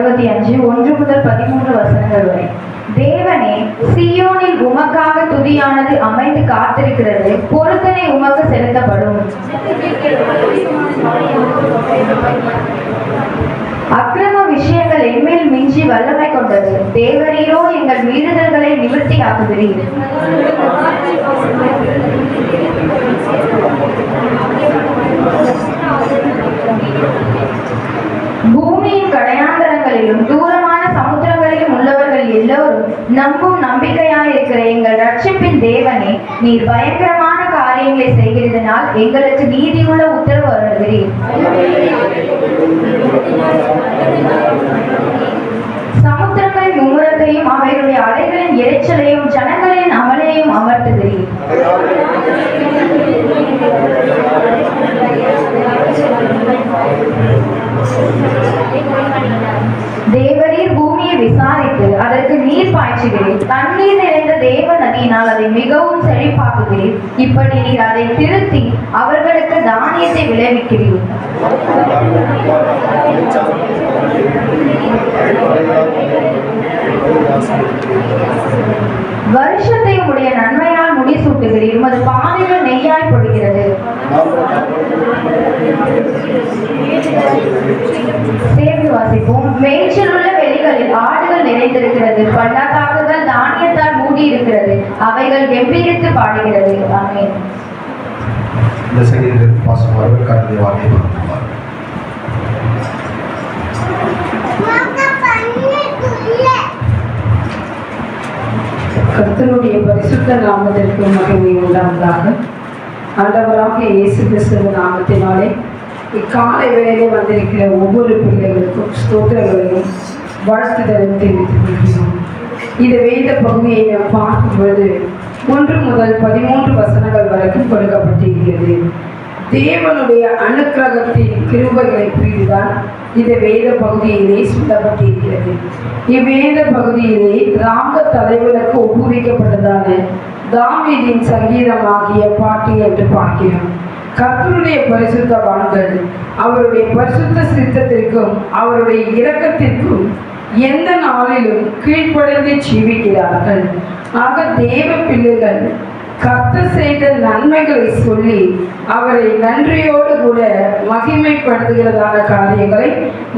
65 1 முதல் 13 வசனங்கள் வரை. தேவனே, சீயோனில் உமக்காக துதியானது அமைந்து காத்திருக்கிறது, பொருத்தனை உமக்கு செலுத்தப்படும். அக்கிரம விஷயங்கள் என்மேல் மிஞ்சி வல்லமை கொண்டது. தேவரீரோ எங்கள் மீறுதல்களை நிவர்த்தி ஆக்குகிறீர். பூமியின் கடையாந்தரங்களிலும் தூரமான சமுத்திரங்களிலும் உள்ளவர்கள் எல்லோரும் நம்பும் நம்பிக்கையாயிருக்கிற எங்கள் ரட்சிப்பின் தேவனே, நீர் பயங்கரமான காரியங்களை செய்கிறதுனால் எங்களுக்கு நீதியுள்ள உத்தரவு அருளுகிறீர். சமுத்திரங்களின் மும்முரத்தையும் அவைகளுடைய அலைகளின் இரைச்சலையும் ஜனங்களின் அமலையும் அமர்த்துகிறீர். தேவரீர் பூமியை விசாரித்து அதற்கு நீர் பாய்ச்சுகிறீர். தண்ணீர் நிறைந்த தேவ நதியினால் அதை மிகவும் செழிப்பாக்குகிறீர். இப்படி நீர் அதை திருத்தி அவர்களுக்கு தானியத்தை விளைவிக்கிறீர். வருஷத்தை உடைய நன்மையால் முடிசூட்டுகிறீர். உமது பாதைகள் நெய்யாய் பொடுகிறது. சேர்ந்து வாசிப்போம். மேய்ச்சல் உள்ள வெளிகளில் ஆடுகள் நிறைந்திருக்கிறது, பள்ளத்தாக்குகள் தானியத்தால் மூடி இருக்கிறது, அவைகள் கம்பீரித்து பாடுகிறது. ஆமென். இந்த செய்தியில் பாசமாக கடந்த வார்த்தை கர்த்தருடைய பரிசுத்த நாமத்திற்கு மகிமை உண்டாவதாக. ஆண்டவராக இயேசு கிறிஸ்துவின் நாமத்தினாலே இக்காலை வேளையிலே வந்திருக்கிற ஒவ்வொரு பிள்ளைகளுக்கும் ஸ்தோத்திரங்களையும் வாழ்த்துதலும் தெரிவித்துக் கொள்கிறோம். இந்த வேத பகுதியை நாம் பார்க்கும்போது 1 முதல் 13 வசனங்கள் வரைக்கும் கொடுக்கப்பட்டிருக்கிறது. தேவனுடைய அனுக்கிரகத்தின் கிருபைகளை குறித்துதான் இந்த வேத பகுதியிலே சொல்லப்பட்டிருக்கிறது. இவ்வேத பகுதியிலே ராக தலைவனுக்கு ஒப்புவிக்கப்பட்டதான தாவீதின் சங்கீதமாகிய பாட்டு என்று பார்க்கிறோம். கர்த்தருடைய பரிசுத்தவான்கள் அவருடைய பரிசுத்த சித்தத்திற்கும் அவருடைய இரக்கத்திற்கும் எந்த நாளிலும் கீழ்ப்படிந்து ஜீவிக்கிறார்கள். ஆக தேவ பிள்ளைகள் கர்த்தர் செய்த நன்மைகளை சொல்லி அவரை நன்றியோடு கூட மகிமைப்படுத்துகிறதான காரியங்களை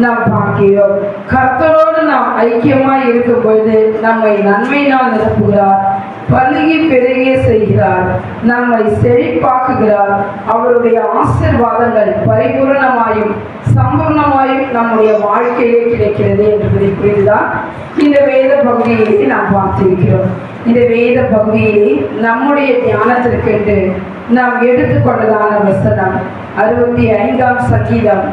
நாம் பார்க்கிறோம். கர்த்தரோடு நாம் ஐக்கியமாய் இருக்கும் பொழுது நம்மை நன்மையினால் நிரப்புகிறார், பலுகி பெருகிய செய்கிறார், நம்மை செழிப்பாக்குகிறார். அவருடைய ஆசீர்வாதங்கள் பரிபூரணமாயும் சம்பூர்ணமாயும் நம்முடைய வாழ்க்கையிலே கிடைக்கிறது என்பதை புரிந்துதான் இந்த வேத பகுதியிலே நாம் பார்த்திருக்கிறோம். இந்த வேத பகுதியிலே நம்முடைய தியானத்திற்கென்று நாம் எடுத்துக்கொண்டதான வசனம் 65ஆம் சங்கீதம்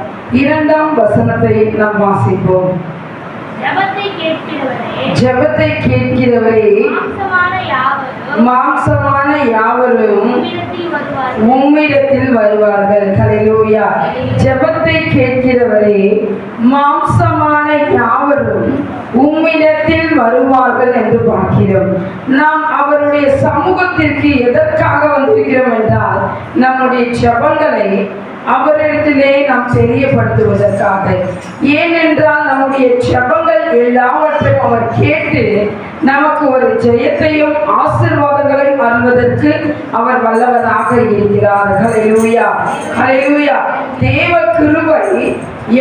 2ஆம் வசனத்தை நாம் வாசிப்போம். ஜெபத்தை கேட்கிறவரே, மாம்சமான யாவரும் உம்மிடத்தில் வருவார்கள். ஹல்லேலூயா. ஜெபத்தை கேட்கிறவரே, மாம்சமான யாவரும் உம்மிடத்தில் வருவார்கள் என்று பார்க்கிறோம். நாம் அவருடைய சமூகத்திற்கு எதற்காக வந்திருக்கிறோம் என்றால், நம்முடைய ஜெபங்களை அவரிடத்திலே நாம் தெரியப்படுத்துவதற்காக. ஏனென்றால் நம்முடைய ஜெபங்கள் எல்லாவற்றையும் அவர் கேட்டு நமக்கு ஒரு ஜெயத்தையும் ஆசீர்வாதங்களையும் அருள்வதற்கு அவர் வல்லவராக இருக்கிறார். ஹல்லேலூயா, ஹல்லேலூயா. தேவ கிருபை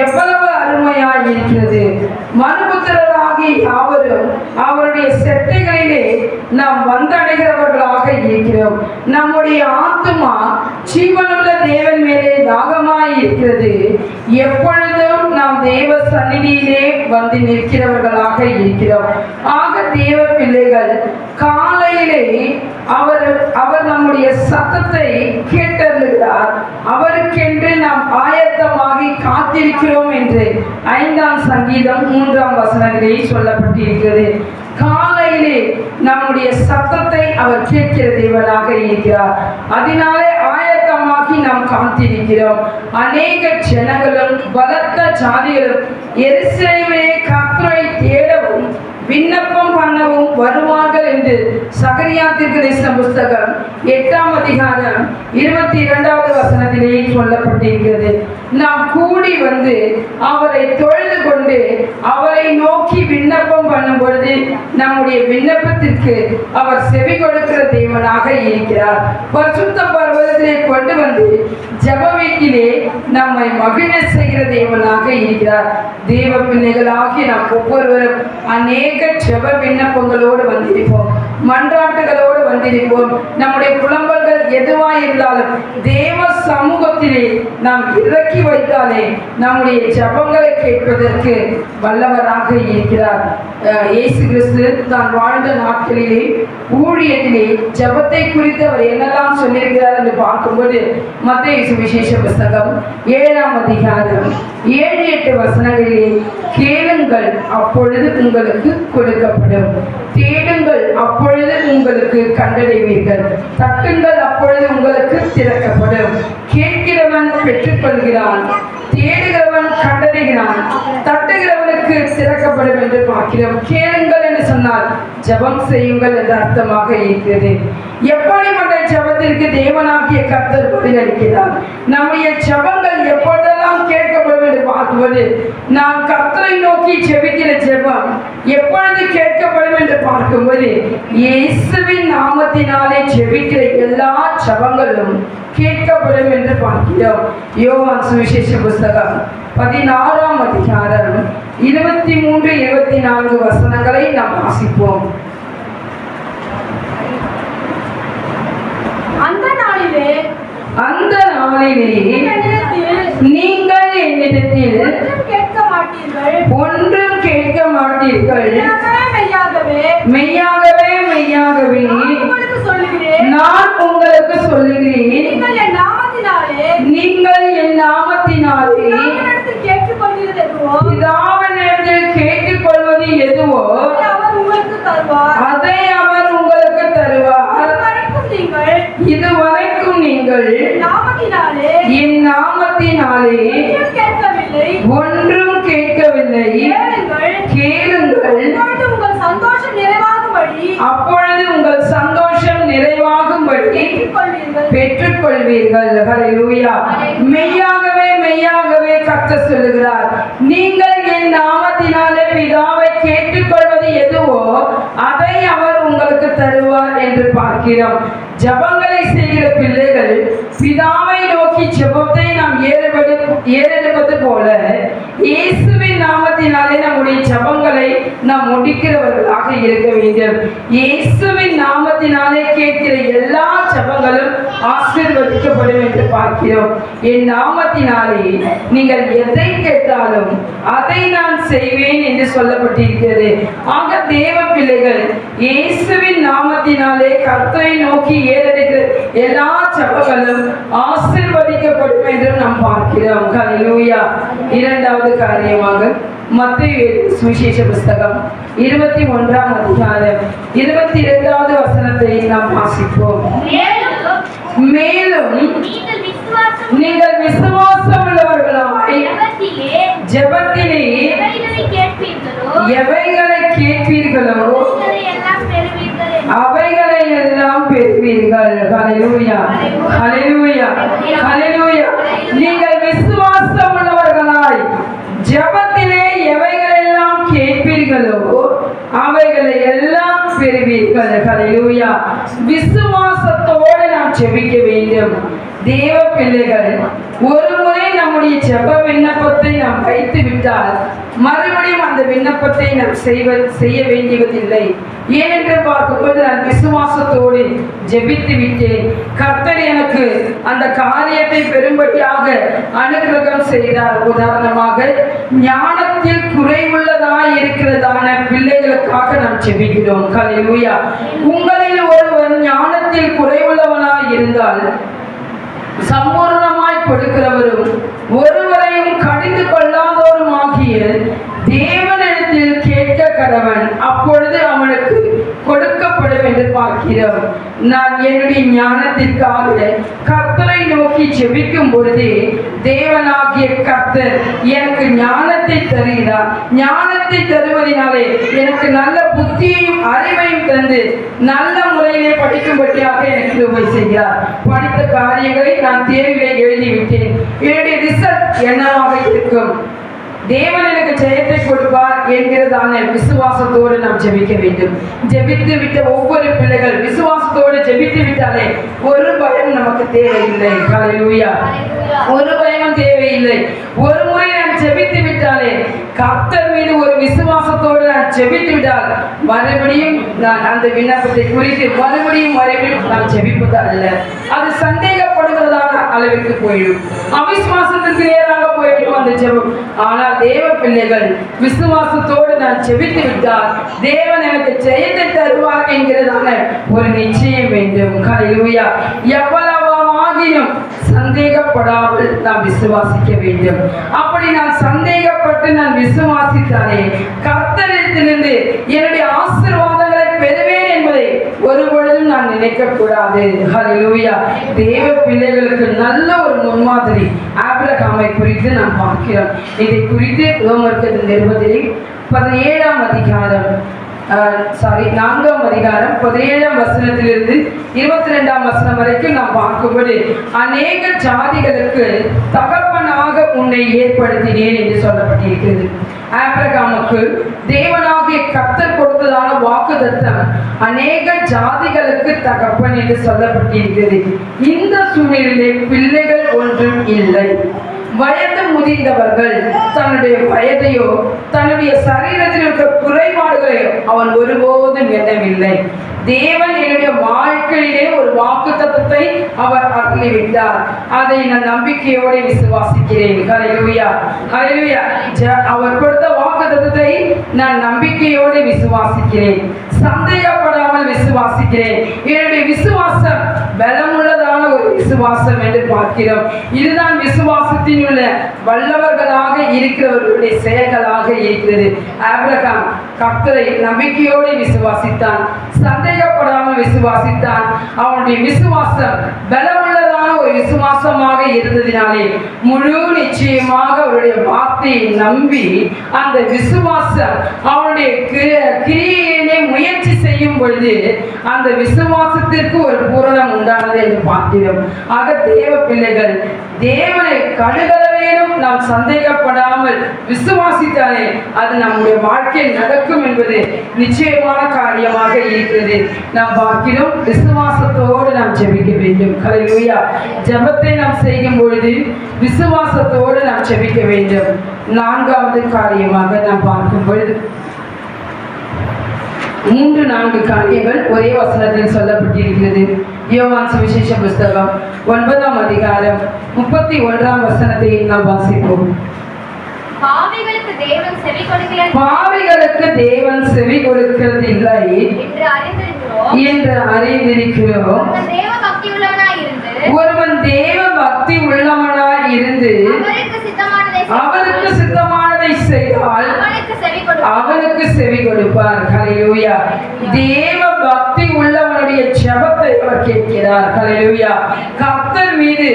எவ்வளவு அருமையாய் இருக்கிறது. மனுபுத்திரராகி யாவரும் அவருடைய செட்டைகளிலே நாம் வந்தடைகிறவர்களாக இருக்கிறோம். நம்முடைய ஆத்துமா ஜீவனுள்ள தேவன் மேலே தாகமாய் இருக்கிறது. எப்பொழுதும் நாம் தேவ சந்நிதியிலே வந்து நிற்கிறவர்களாக இருக்கிறோம். ஆக தேவ பிள்ளைகள் காலையிலே அவர் நம்முடைய சத்தத்தை கேட்டருளுகிறார். அவருக்கென்று நாம் ஆயத்தமாகி காத்திருக்கிறோம் என்று 5ஆம் சங்கீதம் 3ஆம் வசனத்திலே சொல்லப்பட்டிருக்கிறது. காலையிலே நம்முடைய சத்தத்தை அவர் கேட்கிற தேவனாக இருக்கிறார். அதனாலே ஆயத்தமாகி நாம் காத்திருக்கிறோம். அநேக ஜனங்களும் பலத்த ஜாதிகளும் எருசலேமிலே கர்த்தரை தேடவும் விண்ணப்பம் பண்ணவும் வருவார்கள் என்று சகரியா தீர்க்கதரிசன புஸ்தகம் 8ஆம் அதிகாரம் 22வது வசனத்திலே சொல்லப்பட்டிருக்கிறது. நாம் கூடி வந்து அவரை தொழுது கொண்டு அவரை நோக்கி விண்ணப்பம் பண்ணும் பொழுது நம்முடைய விண்ணப்பத்திற்கு அவர் செவி கொடுக்கிற தேவனாக இருக்கிறார். பரிசுத்த பர்வதத்திலே கொண்டு வந்து ஜெப வீட்டிலே நம்மை மகிழ செய்கிற தேவனாக இருக்கிறார். தேவ பிள்ளைகளாகி நாம் ஒவ்வொருவரும் அநேக ஜெப விண்ணப்பங்களோடு வந்திருப்போம், மன்றாட்டுகளோடு வந்திருப்போம். நம்முடைய புலம்பல்கள் எதுவாய் இருந்தாலும் தேவ சமூகத்திலே நாம் இறக்கி வைத்தாலே நம்முடைய ஜெபங்களை கேட்பதற்கு வல்லவராக இருக்கிறார். இயேசு கிறிஸ்து தான் வாழ்ந்த நாட்களிலே ஊழியத்திலே ஜெபத்தை குறித்து அவர் என்னெல்லாம் சொல்லியிருக்கிறார் என்று பார்க்கும்போது மத்தேயு சுவிசேஷ புத்தகம் 7ஆம் அதிகாரம் 7-8 வசனங்களிலே, கேளுங்கள் அப்பொழுது உங்களுக்கு கொடுக்கப்படும், தேடுங்கள் அப்பொழுது உங்களுக்கு கண்டடைவீர்கள், தட்டுங்கள் அப்பொழுது உங்களுக்கு திறக்கப்படும், கேட்கிறவன் பெற்றுக்கொள்கிறான், தேடுகிறவன் கண்டடைகிறான், தட்டுகிறவனுக்கு திறக்கப்படும் என்று பார்க்கிறோம். கேளுங்கள் என்று சொன்னால் ஜெபம் செய்யுங்கள் என்ற அர்த்தமாக இருக்கிறது. எப்படிப்பட்ட ஜெபத்திற்கு தேவனாகிய கர்த்தர் பதிலளிக்கிறார்? நம்முடைய ஜெபங்கள் எப்பொழுதெல்லாம் கேட்கப்படும் என்று பார்க்கும்போது நாம் கர்த்தரை நோக்கி ஜெபிக்கிற ஜெபம் எப்பொழுது கேட்கப்படும் என்று பார்க்கும்போது இயேசுவின் நாமத்தினாலே ஜெபிக்கிற எல்லா ஜெபங்களும் கேட்கப்படும் என்று பார்க்கிறோம். யோவான் சுவிசேஷ புத்தகம் 16ஆம் அதிகாரம் 23-24 வசனங்களை நாம் வாசிப்போம். அந்த நாளிலே நீங்கள் என்னிடத்தில் ஒன்றும் கேட்க மாட்டீர்கள், மெய்யாகவே மெய்யாகவே நான் உங்களுக்கு சொல்லுகிறேன், நீங்கள் என் நாமத்தினாலே பிதாவினிடத்தில் கேட்டுக்கொள்வது எதுவோ அதை அவர் உங்களுக்கு தருவார். இதுவரைக்கும் நீங்கள் என் நாமத்தினாலே ஒன்றும் கேட்கவில்லை, கேளுங்கள் அப்பொழுது உங்கள் சந்தோஷம் நிறைவாகும்படி பெற்றுக்கொள்வீர்கள். ஹல்லேலூயா. மெய்யாகவே மெய்யாகவே கர்த்தர் சொல்லுகிறார், நீங்கள் என் நாமத்தினாலே பிதாவை கேட்டுக்கொள்வது எதுவோ அதை அவர் உங்களுக்கு தருவார் என்று பார்க்கிறோம். ஜெபங்களை செய்கிற பிள்ளைகள் பிதாவை நோக்கி ஜெபத்தை நாம் ஏறெடுப்பது போல இயேசுவின் நாமத்தினாலே நம்முடைய ஜெபங்களை நாம் முடிக்கிறவர்களாக இருக்க வேண்டும். இயேசுவின் நாமத்தினாலே கேட்கிற எல்லா ஜெபங்களும் ஆசீர்வதிக்கப்படும் என்று பார்க்கிறோம். என் நாமத்தினாலே நீங்கள் எதை கேட்டாலும் அதை நான் செய்வேன் என்று சொல்லப்பட்டிருக்கிறது. ஆக தேவ பிள்ளைகள் இயேசுவின் நாமத்தினாலே கர்த்தரை நோக்கி ஏறெடுக்கிற எல்லா ஜெபங்களும் ஆசீர்வதிக்கப்படும் என்று நாம் பார்க்கிறோம். ஹல்லேலூயா. இரண்டாவது காரியமாக மத்தேயு சுவிசேஷ புத்தகம் 21ஆம் அதிகாரம் 22வது வசனத்தை நாம் வாசிப்போம். மேலும் நீங்கள் விசுவாசம் உள்ளவர்களாய் ஜெபத்திலே எவைகளை கேட்பீர்களோ அவைகளை எல்லாம் பெறுவீர்கள். ஹல்லேலூயா, ஹல்லேலூயா, ஹல்லேலூயா. நீங்கள் விசுவாசம் உள்ளவர்களாய் ஜெபத்திலே எவைகளெல்லாம் கேட்பீர்களோ அவைகளை எல்லாம் பெறுவீர்கள். ஹல்லேலூயா. விசுவாசத்தோடு நாம் ஜெபிக்க வேண்டும். தேவ பிள்ளைகள், ஒரு முறை நம்முடைய ஜெப விண்ணப்பத்தை நாம் வைத்து விட்டால் மறுபடியும் அந்த விண்ணப்பத்தை நாம் செய்ய வேண்டியதில்லை. ஏனென்று பார்க்கும்போது நான் விசுவாசத்தோடு ஜெபித்து விட்டேன், கர்த்தர் எனக்கு அந்த காரியத்தை பெரும்படியாக அனுகிரகம் செய்தார். உதாரணமாக ஞானத்தில் குறைவுள்ளதாய் இருக்கிறதான பிள்ளைகளுக்காக நாம் ஜெபிக்கிறோம். ஹல்லேலூயா. உங்களில் ஒருவன் ஞானத்தில் குறைவுள்ளவனாய் இருந்தால் சம்பூர்ணமாய் கொடுக்கிறவரும் ஒருவரையும் கடிந்து கொள்ளாதோருமாகிய தேவனிடத்தில் கேட்க கடவன், அப்பொழுது அவனுக்கு கொடுக்கப்படும் என்று பார்க்கிறோம். நான் என்னுடைய ஞானத்திற்காக கர்த்தரை நோக்கி ஜெபிக்கும் பொழுது தேவனாகிய கர்த்தர் எனக்கு ஞானத்தை தருகிறார். ஞானத்தை தருவதனாலே எனக்கு நல்ல புத்தியையும் அறிவையும் தந்து நல்ல முறையிலே படிக்கும்படியாக எனக்கு உதவி செய்கிறார். படித்த காரியங்களை நான் தேர்விலே எழுதிவிட்டேன். என்னுடைய ரிசல்ட் எண்ணமாக இருக்கும். தேவன் எனக்கு ஜெயத்தை கொடுப்பார் என்கிறதான விசுவாசத்தோடு நாம் ஜெபிக்க வேண்டும். ஜெபித்து விட்ட ஒவ்வொரு பிள்ளைகள் விசுவாசத்தோடு ஜெபித்து விட்டாலே ஒரு பயம் நமக்கு தேவையில்லை. ஹல்லேலூயா. ஒரு பயமும் தேவையில்லை. ஒரு முறை நான் ஜெபித்து விட்டாலே கர்த்தர் மீது ஒரு விசுவாசத்தோடு நான் ஜெபித்து விட்டால் மறுபடியும் நான் அந்த விண்ணப்பத்தை குறித்து மறுபடியும் நான் ஜெபிப்பது அல்ல. அது சந்தேகப்படுகிறதான அளவிற்கு போயிடும், அவிசுவாசத்திற்கு நேராக போயிடும் அந்த ஜெபம். ஆனால் தேவ பிள்ளைகள் விசுவாசத்தோடு நான் ஜெபித்து விட்டால் தேவன் எனக்கு ஜெயத்தை தருவார் என்கிறதான ஒரு நிச்சயம் வேண்டும். ஹல்லேலூயா. எவ்வளவாகிலும் சந்தேகப்படாமல் நாம் விசுவாசிக்க வேண்டும். அப்படி நான் சந்தேகப்பட்டு நான் விசுவாசித்தாலே கர்த்தரிடத்திலிருந்து என்னுடைய ஆசீர்வாதங்களை பெறுவேன் என்பதை ஒருபொழுதும் நான் நினைக்க கூடாது. ஹல்லேலூயா. தேவ பிள்ளைகளுக்கு நல்ல ஒரு முன்மாதிரி ஆபிரகாமை குறித்து நாம் பார்க்கிறோம். இதை குறித்து ரோமர்கள் நிருபத்தில் 17ஆம் அதிகாரம் 4ஆம் அதிகாரம் 17ஆம் வசனத்திலிருந்து 22ஆம் வசனம் வரைக்கும் நாம் பார்க்கும்போது அநேக ஜாதிகளுக்கு தகப்பனாக உன்னை ஏற்படுத்தினேன் என்று சொல்லப்பட்டிருக்கிறது. ஆபிரகாமுக்கு தேவனாகிய கர்த்தர் கொடுத்ததான வாக்குத்தத்தம் அநேக ஜாதிகளுக்கு தகப்பன் என்று சொல்லப்பட்டிருக்கிறது. இந்த சூழ்நிலையிலே பிள்ளைகள் ஒன்றும் இல்லை. வயது முதிர்ந்தவர்கள் தன்னுடைய வயதையோ தன்னுடைய சரீரத்தில் இருக்கிற குறைபாடுகளையோ அவன் ஒருபோதும் எண்ணவில்லை. தேவன் என்னுடைய வாழ்க்கையிலே ஒரு வாக்குத்தத்தத்தை அவர் அருளிவிட்டார். அதை நான் நம்பிக்கையோடு விசுவாசிக்கிறேன். ஹல்லேலூயா. ஹல்லேலூயா. அவர் கொடுத்த வாக்குத்தத்தத்தை நான் நம்பிக்கையோடு விசுவாசிக்கிறேன், சந்தேகப்படாமல் விசுவாசிக்கிறேன். என்னுடைய விசுவாசம் பலமுள்ளதான ஒரு விசுவாசம் என்று பார்க்கிறோம். இதுதான் விசுவாசத்தின் உள்ள வல்லவர்களாக இருக்கிறவர்களுடைய செயல்களாக இருக்கிறது. ஆபிரகாம் கர்த்தரை நம்பிக்கையோடு விசுவாசித்தான், சந்தேகப்படாமல் விசுவாசித்தான். அவனுடைய விசுவாசம் பலமுள்ளதான ஒரு விசுவாசமாக இருந்ததினாலே முழு நிச்சயமாக அவருடைய வார்த்தையை நம்பி அந்த விசுவாசம் அவனுடைய கிரியையிலே முயற்சி செய்யும் பொழுது அந்த விசுவாசத்திற்கு ஒரு பூரணம் உண்டானது என்று பார்க்கிறோம். ஆக தேவ பிள்ளைகள் தேவனை கடுகளவேனும் நாம் சந்தேகப்படாமல் விசுவாசித்தாலே அது நம்முடைய வாழ்க்கையில் நடக்கும் என்பது நிச்சயமான காரியமாக இருக்கிறது. நாம் பார்க்கிறோம், விசுவாசத்தோடு நாம் ஜெபிக்க வேண்டும். ஹல்லேலூயா. ஜெபத்தை நாம் செய்யும் பொழுது விசுவாசத்தோடு நாம் ஜெபிக்க வேண்டும். 4வது காரியமாக நாம் பார்க்கும் பொழுது 3-4 காரியங்கள் ஒரே வசனத்தில் சொல்லப்பட்டிருக்கிறது. யோவான் சுவிசேஷ புஸ்தகம் 9ஆம் அதிகாரம் 31ஆம் வசனத்தை நாம் வாசிப்போம். பாவிகளுக்கு தேவன் செவி கொடுக்கிறதில்லை என்று அறிந்திருக்கிறோம். ஒருவன் தேவ பக்தி உள்ளவனாய் இருந்து அவருக்கு சித்தமானதை செய்தால் அவனுக்கு செவி கொடுப்பார். ஹல்லேலூயா. தேவ பக்தி உள்ளவனுடைய ஜெபத்தை அவர் கேட்கிறார். ஹல்லேலூயா. கர்த்தர் மீது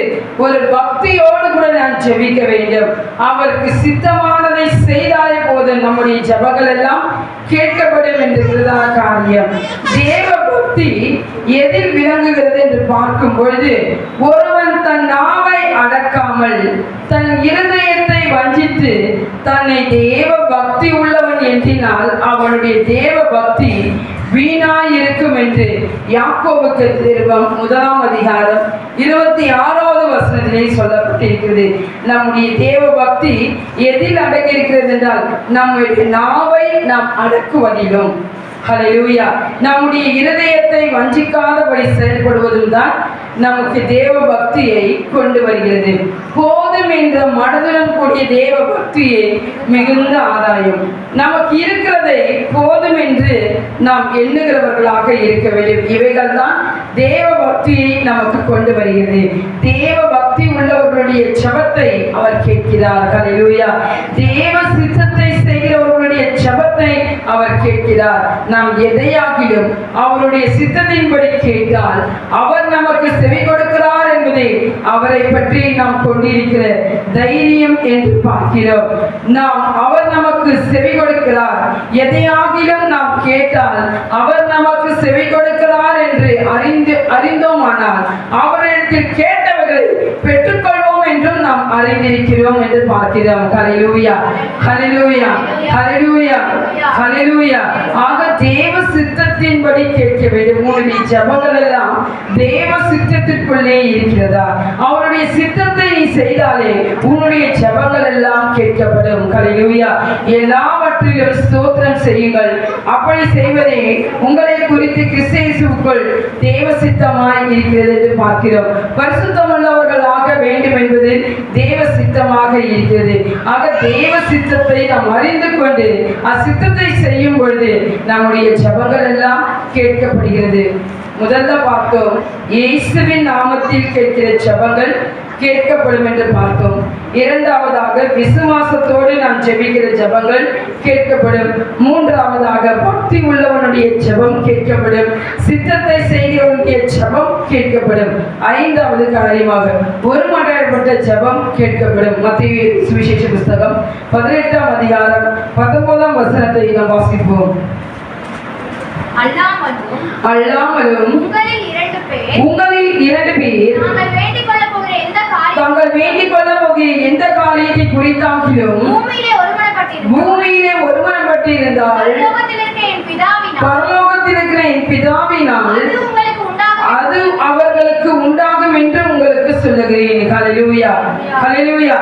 ஒரு பக்தியோடு கூட நான் ஜெபிக்க வேண்டும். அவருக்கு சித்தமானதை செய்தாலே போதும் நம்முடைய ஜெபங்கள் எல்லாம் கேட்கப்படும் என்கிறதான காரியம். தேவ பக்தி எதில் விளங்குகிறது என்று பார்க்கும் பொழுது ஒருவன் தன் நாவை அடக்காமல் தன் இருதயத்தை வஞ்சித்து தன்னை தேவ பக்தி உள்ளவன் எண்ணினால் அவனுடைய தேவ பக்தி வீணாய் இருக்கும் என்று யாக்கோபுக்கு நிருபம் 1ஆம் அதிகாரம் 26வது வசனத்திலே சொல்லப்பட்டிருக்கிறது. நம்முடைய தேவ பக்தி எதில் அடங்கியிருக்கிறது என்றால் நம்முடைய நாவை நாம் அடக்குவதிலும். ஹல்லேலூயா. நம்முடைய இருதயத்தை வஞ்சிக்காதபடி செயல்படுவதும் தான் நமக்கு தேவ பக்தியை கொண்டு வருகிறது. போதும் என்ற மனதுடன் கூடிய தேவ பக்தியை மிகுந்த ஆதாயம். நமக்கு இருக்கிறதை போதும் என்று நாம் எண்ணுகிறவர்களாக இருக்க வேண்டும். இவைகள் தான் தேவ பக்தியை நமக்கு கொண்டு வருகிறது. தேவ பக்தி உள்ளவர்களுடைய ஜெபத்தை அவர் கேட்கிறார். ஹல்லேலூயா. தேவ சித்தத்தை செய்கிறவர்களுடைய ஜெபத்தை அவர் கேட்கிறார். நாம் எதையாகிலும் அவருடைய சித்தத்தின்படி கேட்டால் அவர் நமக்கு செவி கொடுக்கிறார் என்பதை அவரை பற்றி நாம் கொண்டிருக்கிற தைரியம் என்று பார்க்கிறோம். அவர் நமக்கு செவி கொடுக்கிறார். எதையாகிலும் நாம் கேட்டால் அவர் நமக்கு செவி கொடுக்கிறார் என்று அறிந்தோமானால் அவரிடத்தில் கேட்டவர்களை பெற்றுக்கொள்வோம் என்றும் நாம் அறிந்திருக்கிறோம் என்று பார்க்கிறோம். ஹல்லேலூயா, ஹல்லேலூயா, ஹல்லேலூயா, ஹல்லேலூயா. ஆக தேவ சித்தத்தின்படி கேட்க வேண்டும். உன்னுடைய ஜெபங்கள் எல்லாம் தேவ சித்தத்திற்குள்ளே இருக்கிறதா? அவருடைய சித்தத்தை நீ செய்தாலே உன்னுடைய ஜெபங்கள் எல்லாம் கேட்கப்படும். ஹல்லேலூயா. எல்லாவற்றிலும் ஸ்தோத்திரம் செய்யுங்கள். அப்படி செய்வதே உங்களை குறித்து கிறிஸ்து இயேசுவுக்குள் தேவ சித்தமாய் இருக்கிறது என்று பார்க்கிறோம். பரிசுத்தமுள்ளவர்களாக வேண்டும் என்பது தேவ சித்தமாக இருக்கிறது. ஆக தேவ சித்தத்தை நாம் அறிந்து கொண்டு அசித்தத்தை செய்யும் பொழுது நம்முடைய ஜெபங்கள் எல்லாம் கேட்கப்படுகிறது. முதல்ல பார்த்தோம், இயேசுவின் நாமத்தில் கேட்கிற ஜெபங்கள் கேட்கப்படும் என்று பார்த்தோம். இரண்டாவதாக விசுவாசத்தோடு நாம் ஜெபிக்கிற ஜெபங்கள் கேட்கப்படும். மூன்றாவதாக பக்தி உள்ளவனுடைய ஜெபம் கேட்கப்படும். சித்தத்தை செய்கிறவனுடைய ஜெபம் கேட்கப்படும். ஐந்தாவது காரியமாக ஒருமனப்பட்ட ஜெபம் கேட்கப்படும். மத்தேயு சுவிசேஷ புஸ்தகம் 18ஆம் அதிகாரம் 19ஆம் வசனத்தை நாம் வாசிப்போம். அல்லாமலும் உங்களில் இரண்டு பேர் தாங்கள் வேண்டிக் கொள்ள போகிற எந்த காரியத்தை குறித்தாகிலும் பூமியிலே ஒருமனப்பட்டிருந்தால் பரலோகத்தில் இருக்கிற என் பிதாவினால் அது அவர்களுக்கு உண்டாகும் என்று உங்களுக்கு சொல்லுகிறேன். ஹல்லேலூயா, ஹல்லேலூயா.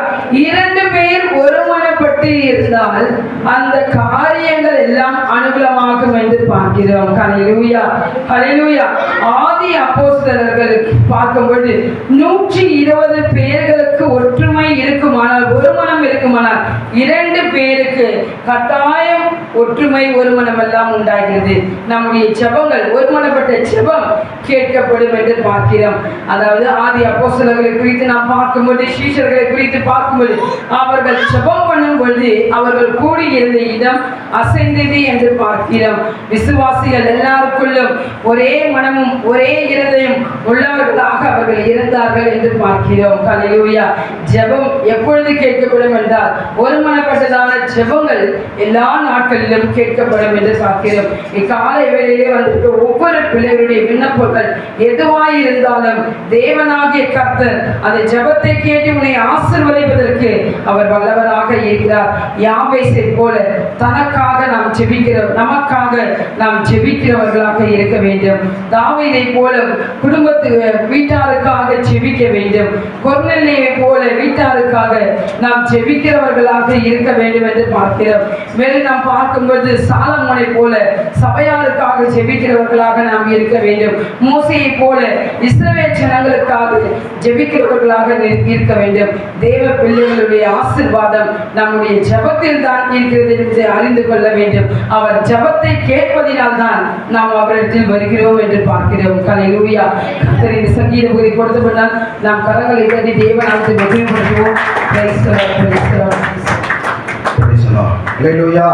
இரண்டு பேர் ஒருமனப்பட்டு இருந்தால் அந்த காரியங்கள் எல்லாம் அனுகூலமாகும் என்று பார்க்கிறோம். ஹல்லேலூயா, ஹல்லேலூயா. ஆதி அப்போஸ்தலர்களுக்கு பார்க்கும்போது 120 பேர்களுக்கு ஒற்றுமை இருக்குமானால், ஒருமனம் இருக்குமானால், இரண்டு பேருக்கு கட்டாயம் ஒற்றுமை ஒருமனம் எல்லாம் உண்டாகிறது. நம்முடைய ஜெபங்கள் ஒருமனப்பட்ட ஜெபம் கேட்கப்படும் என்று பார்க்கிறோம். அதாவது ஆதி அப்போஸ்தலர்களை குறித்து நாம் பார்க்கும்போது, சீஷர்களை குறித்து பார்க்கும்போது, அவர்கள் ஜெபம் பண்ணும் பொழுது அவர்கள் கூடியிருந்த இடம் அசைந்தது என்று பார்க்கிறோம். விசுவாசிகள் எல்லாருக்குள்ளும் ஒரே மனமும் ஒரே இருதயம் உள்ளவர்களாக அவர்கள் இருந்தார்கள் என்று பார்க்கிறோம். ஹல்லேலூயா. ஜெபம் எப்பொழுது கேட்கப்படும் என்றால் ஒருமனப்பட்டதான ஜெபங்கள் எல்லா நாட்களிலும் கேட்கப்படும் என்று பார்க்கிறோம். இக்காலை வேளையிலே வந்துட்டு ஒவ்வொரு பிள்ளைகளுடைய விண்ணப்பங்கள் எதுவாய் இருந்தாலும் தேவனாகிய கர்த்தர் அந்த ஜெபத்தை கேட்டு உன்னை ஆசீர்வதிப்பதற்கு அவர் வல்லவராக இருக்கிறார். யாபேசை போல தனக்காக நாம் ஜெபிக்கிறோம், நமக்காக நாம் ஜெபிக்கிறவர்களாக இருக்க வேண்டும். தாவீதை போல குடும்பத்து வீட்டாருக்காக ஜெபிக்க வேண்டும். கொர்நேலியை போல வீட்டாருக்காக நாம் ஜெபிக்கிறவர்களாக இருக்க வேண்டும் என்று பார்க்கிறோம். மேலும் நாம் பார்க்கும்போது சாலமோனை போல சபையாருக்காக ஜெபிக்கிறவர்களாக நாம் இருக்க வேண்டும். மோசேயை போல இஸ்ரவேல் ஜனங்களுக்காக ஜெபிக்கிறவர்களாக இருக்க வேண்டும். தேவ பிள்ளைகளுடைய ஆசீர்வாதம் நம்முடைய ஜெபத்தில் தான் இருக்கிறது என்று அறிந்து கொள்ள வேண்டும். அவர் ஜெபத்தை கேட்பதினால் தான் நாம் அவரிடத்தில் வருகிறோம் என்று பார்க்கிறோம். ஹல்லேலூயா. கர்த்தர் இந்த சங்கீத பகுதி கொடுத்தபடினால் நாம் கரங்களை தட்டி தேவநாமத்தை மகிமைப்படுத்துவோம். Praise the Lord, praise the Lord. Praise the Lord. Hallelujah.